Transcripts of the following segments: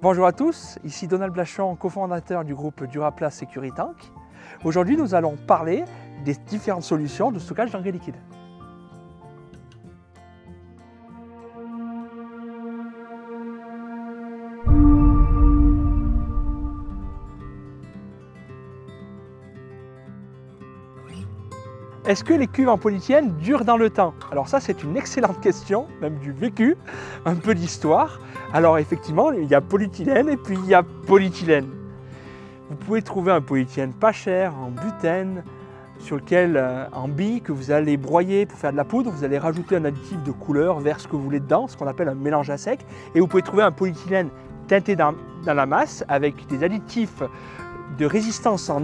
Bonjour à tous, ici Donald Blachon, cofondateur du groupe Duraplast Securitank. Aujourd'hui, nous allons parler des différentes solutions de stockage d'engrais liquide. Est-ce que les cuves en polyéthylène durent dans le temps? Alors ça, c'est une excellente question, même du vécu, un peu d'histoire. Alors effectivement, il y a polyéthylène et puis il y a polyéthylène. Vous pouvez trouver un polyéthylène pas cher, en butène, sur lequel, en billes, que vous allez broyer pour faire de la poudre, vous allez rajouter un additif de couleur vers ce que vous voulez dedans, ce qu'on appelle un mélange à sec. Et vous pouvez trouver un polyéthylène teinté dans la masse avec des additifs de résistance en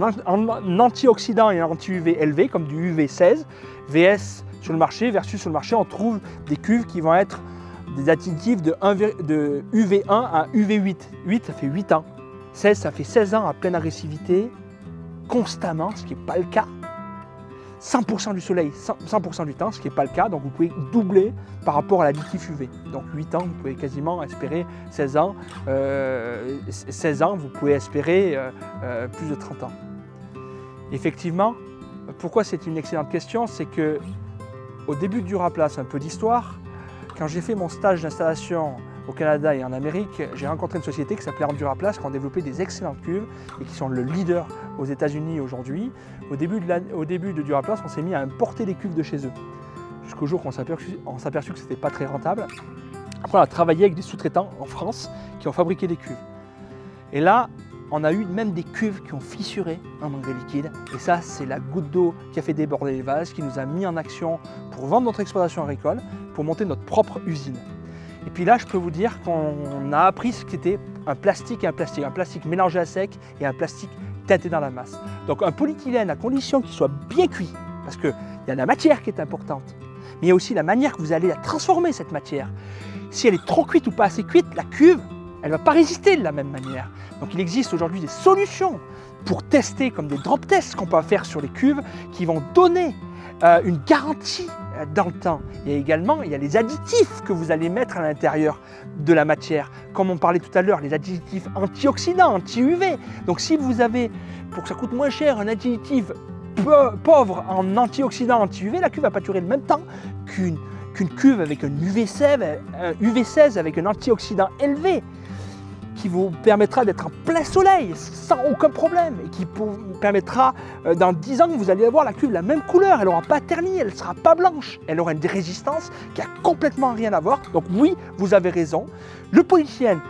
antioxydants et en anti-UV élevés, comme du UV16, VS sur le marché, versus sur le marché, on trouve des cuves qui vont être des additifs de UV1 à UV8. 8, ça fait 8 ans. 16, ça fait 16 ans à pleine agressivité, constamment, ce qui n'est pas le cas. 100% du soleil, 100% du temps, ce qui n'est pas le cas. Donc vous pouvez doubler par rapport à l'additif UV. Donc 8 ans, vous pouvez quasiment espérer 16 ans. 16 ans, vous pouvez espérer plus de 30 ans. Effectivement, pourquoi c'est une excellente question? C'est que au début de Duraplast, un peu d'histoire, quand j'ai fait mon stage d'installation au Canada et en Amérique, j'ai rencontré une société qui s'appelait Duraplast, qui ont développé des excellentes cuves et qui sont le leader aux États-Unis aujourd'hui. Au début de Duraplast, on s'est mis à importer les cuves de chez eux, jusqu'au jour qu'on s'est aperçu que ce n'était pas très rentable. Après, on a travaillé avec des sous-traitants en France qui ont fabriqué des cuves. Et là, on a eu même des cuves qui ont fissuré en engrais liquide. Et ça, c'est la goutte d'eau qui a fait déborder les vases, qui nous a mis en action pour vendre notre exploitation agricole, pour monter notre propre usine. Et puis là, je peux vous dire qu'on a appris ce qu'était un plastique et un plastique mélangé à sec et un plastique teinté dans la masse. Donc un polyéthylène, à condition qu'il soit bien cuit, parce qu'il y a la matière qui est importante, mais il y a aussi la manière que vous allez la transformer, cette matière. Si elle est trop cuite ou pas assez cuite, la cuve, elle ne va pas résister de la même manière. Donc il existe aujourd'hui des solutions pour tester, comme des drop tests qu'on peut faire sur les cuves, qui vont donner une garantie dans le temps. Et également, il y a les additifs que vous allez mettre à l'intérieur de la matière. Comme on parlait tout à l'heure, les additifs antioxydants, anti-UV. Donc si vous avez, pour que ça coûte moins cher, un additif pauvre en antioxydants, anti-UV, la cuve ne va pas durer le même temps qu'une cuve avec un UV16 avec un antioxydant élevé, qui vous permettra d'être en plein soleil sans aucun problème et qui vous permettra dans 10 ans que vous allez avoir la cuve la même couleur, elle n'aura pas terni, elle ne sera pas blanche, elle aura une résistance qui a complètement rien à voir. Donc oui, vous avez raison, le polyéthylène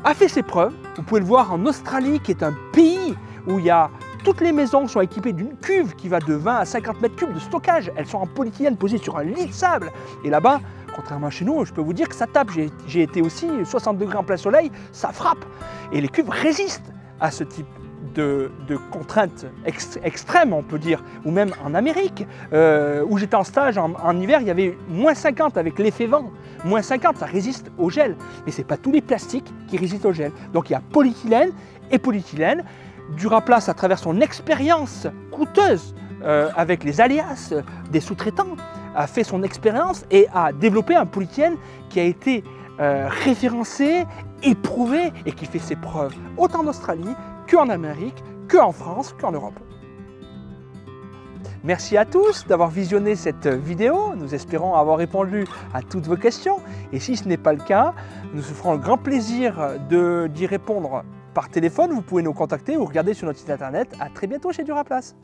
a fait ses preuves. Vous pouvez le voir en Australie, qui est un pays où toutes les maisons sont équipées d'une cuve qui va de 20 à 50 mètres cubes de stockage. Elles sont en polyéthylène posées sur un lit de sable. Et là-bas, contrairement à chez nous, je peux vous dire que ça tape. J'ai été aussi 60 degrés en plein soleil, ça frappe. Et les cuves résistent à ce type de contraintes extrêmes, on peut dire. Ou même en Amérique, où j'étais en stage en hiver, il y avait moins 50 avec l'effet vent. Moins 50, ça résiste au gel. Mais ce n'est pas tous les plastiques qui résistent au gel. Donc il y a polyéthylène et polyéthylène. Duraplast, à travers son expérience coûteuse avec les alias des sous-traitants, a fait son expérience et a développé un polyéthylène qui a été référencé, éprouvé et qui fait ses preuves autant en Australie qu'en Amérique, qu'en France, qu'en Europe. Merci à tous d'avoir visionné cette vidéo. Nous espérons avoir répondu à toutes vos questions. Et si ce n'est pas le cas, nous nous ferons le grand plaisir d'y répondre par téléphone. Vous pouvez nous contacter ou regarder sur notre site internet. À très bientôt chez Duraplast.